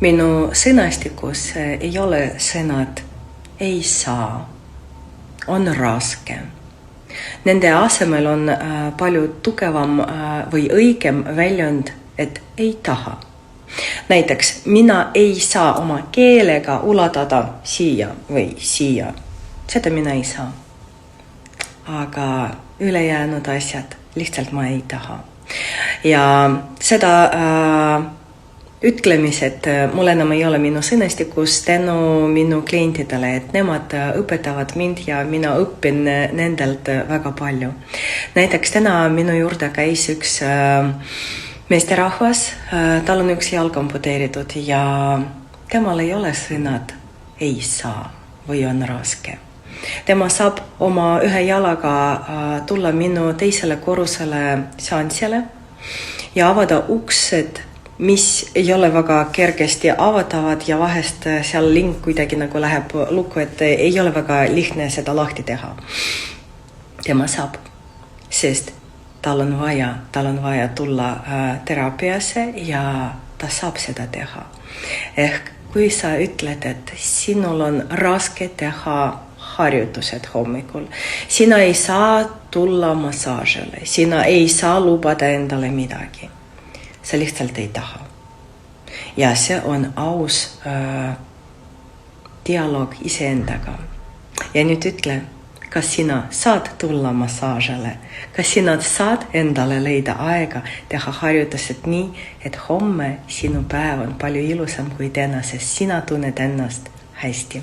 Minu sõnastikus ei ole sõnad ei saa, on raske. Nende asemel on palju tugevam või õigem väljund, et ei taha. Näiteks, mina ei saa oma keelega ulatada siia või siia. Seda mina ei saa. Aga ülejäänud asjad lihtsalt ma ei taha. Ja seda ütlemised mul enam ei ole minu sõnastikus tänu minu klientidele, et nemad õpetavad mind ja mina õpin nendelt väga palju. Näiteks täna minu juurde käis üks meesterahvas, tal on üks jalg amputeeritud ja temal ei ole sõnad ei saa või on raske. Tema saab oma ühe jalaga tulla minu teisele korrusele seansile ja avada uksed, mis ei ole väga kergesti avatavad ja vahest seal link kuidagi nagu läheb lukku, et ei ole väga lihtne seda lahti teha. Tema saab, sest tal on vaja tulla teraapiasse ja ta saab seda teha. Ehk kui sa ütled, et sinul on raske teha harjutused hommikul, sina ei saa tulla massaažile, sina ei saa lubada endale midagi. Sa lihtsalt ei taha. Ja see on aus dialoog iseendaga. Ja nüüd ütle, kas sina saad tulla massaažile, kas sina saad endale leida aega teha harjutused nii, et homme sinu päev on palju ilusam kui täna, sest sina tunned ennast hästi.